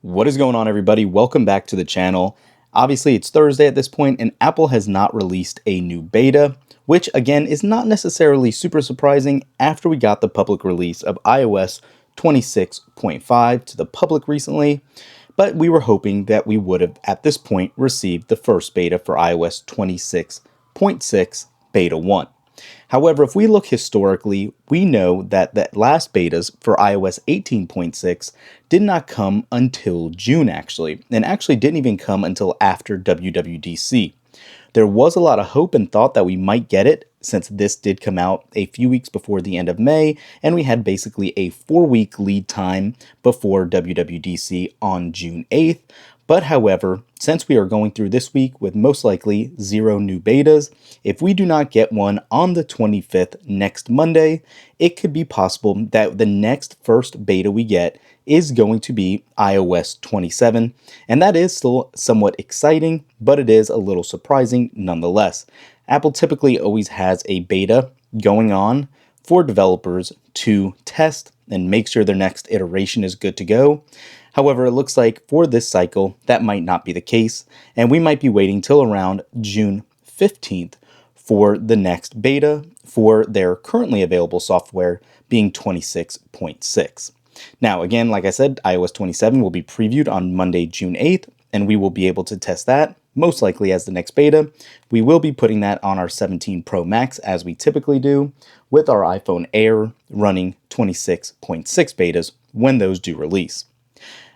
What is going on, everybody? Welcome back to the channel. Obviously, it's Thursday at this point, and Apple has not released a new beta, which again is not necessarily super surprising after we got the public release of iOS 26.5 to the public recently. But we were hoping that we would have, at this point, received the first beta for iOS 26.6 Beta 1. However, if we look historically, we know that the last betas for iOS 18.6 did not come until June, and actually didn't even come until after WWDC. There was a lot of hope and thought that we might get it, since this did come out a few weeks before the end of May, and we had basically a 4-week lead time before WWDC on June 8th. But however, since we are going through this week with most likely 0 new betas, if we do not get one on the 25th next Monday, it could be possible that the next first beta we get is going to be iOS 27, and that is still somewhat exciting, but it is a little surprising nonetheless. Apple typically always has a beta going on for developers to test and make sure their next iteration is good to go. However, it looks like for this cycle, that might not be the case, and we might be waiting till around June 15th for the next beta for their currently available software being 26.6. Now, again, like I said, iOS 27 will be previewed on Monday, June 8th, and we will be able to test that, most likely as the next beta. We will be putting that on our 17 Pro Max as we typically do, with our iPhone Air running 26.6 betas when those do release.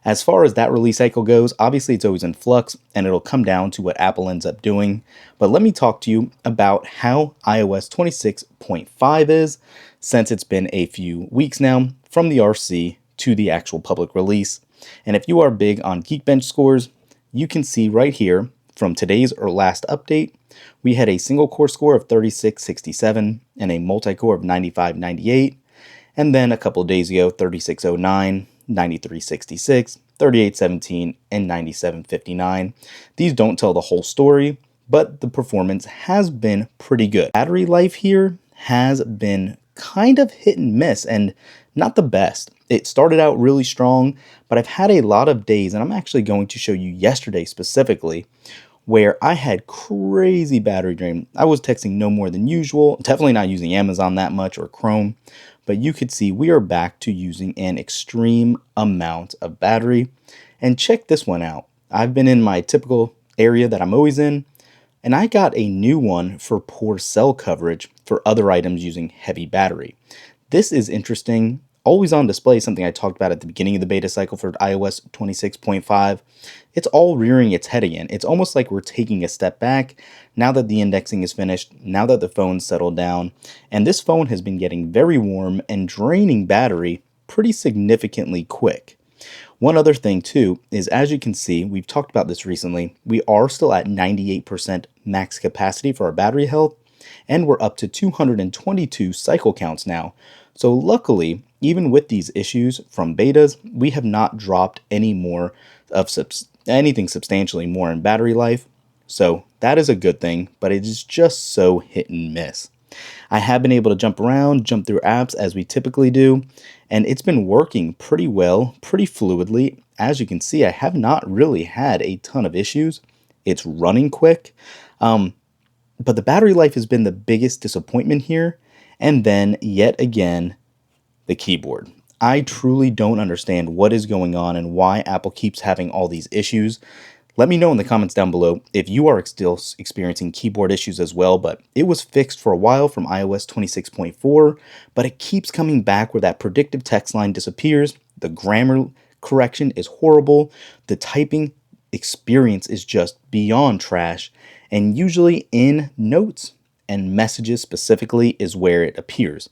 As far as that release cycle goes, obviously it's always in flux and it'll come down to what Apple ends up doing. But let me talk to you about how iOS 26.5 is, since it's been a few weeks now from the RC to the actual public release. And if you are big on Geekbench scores, you can see right here from today's or last update, we had a single core score of 3667 and a multi-core of 9598. And then a couple days ago, 3609. 9366, 3817, and 9759. These don't tell the whole story, but the performance has been pretty good. Battery life here has been kind of hit and miss and not the best. It started out really strong, but I've had a lot of days, and I'm actually going to show you yesterday specifically, where I had crazy battery drain. I was texting no more than usual, definitely not using Amazon that much or Chrome, but you could see we are back to using an extreme amount of battery. And check this one out. I've been in my typical area that I'm always in, and I got a new one for poor cell coverage for other items using heavy battery. This is interesting. Always on display, something I talked about at the beginning of the beta cycle for iOS 26.5. It's all rearing its head again. It's almost like we're taking a step back now that the indexing is finished, now that the phone's settled down, and this phone has been getting very warm and draining battery pretty significantly quick. One other thing too is, as you can see, we've talked about this recently, we are still at 98% max capacity for our battery health, and we're up to 222 cycle counts now. So luckily, even with these issues from betas, we have not dropped any more of anything substantially more in battery life. So that is a good thing, but it is just so hit and miss. I have been able to jump around, jump through apps as we typically do, and it's been working pretty well, pretty fluidly. As you can see, I have not really had a ton of issues. It's running quick, but the battery life has been the biggest disappointment here. And then yet again, the keyboard. I truly don't understand what is going on and why Apple keeps having all these issues. Let me know in the comments down below if you are still experiencing keyboard issues as well, but it was fixed for a while from iOS 26.4, but it keeps coming back where that predictive text line disappears, the grammar correction is horrible, the typing experience is just beyond trash, and usually in notes and messages specifically is where it appears.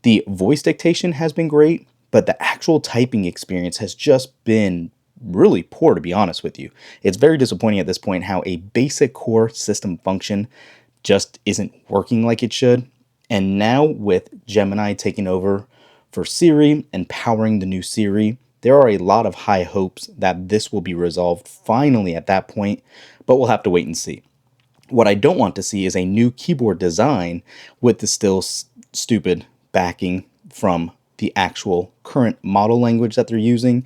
The voice dictation has been great, but the actual typing experience has just been really poor, to be honest with you. It's very disappointing at this point how a basic core system function just isn't working like it should. And now with Gemini taking over for Siri and powering the new Siri, there are a lot of high hopes that this will be resolved finally at that point, but we'll have to wait and see. What I don't want to see is a new keyboard design with the still stupid backing from the actual current model language that they're using.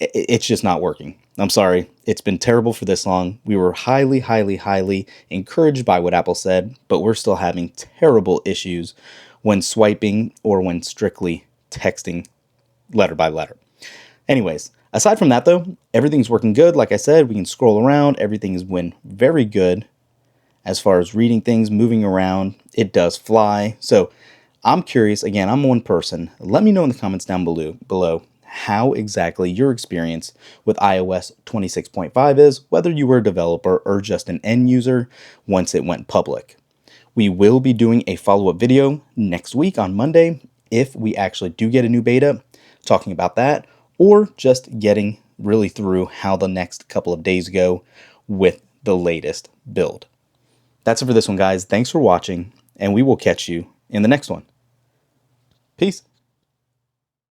It's just not working. I'm sorry, it's been terrible for this long. We were highly, highly, highly encouraged by what Apple said, but we're still having terrible issues when swiping or when strictly texting letter by letter. Anyways, aside from that though, everything's working good. Like I said, we can scroll around. Everything has been very good as far as reading things, moving around. It does fly. So I'm curious. Again, I'm one person. Let me know in the comments down below how exactly your experience with iOS 26.5 is, whether you were a developer or just an end user once it went public. We will be doing a follow-up video next week on Monday if we actually do get a new beta, talking about that, or just getting really through how the next couple of days go with the latest build. That's it for this one, guys. Thanks for watching, and we will catch you in the next one. Peace.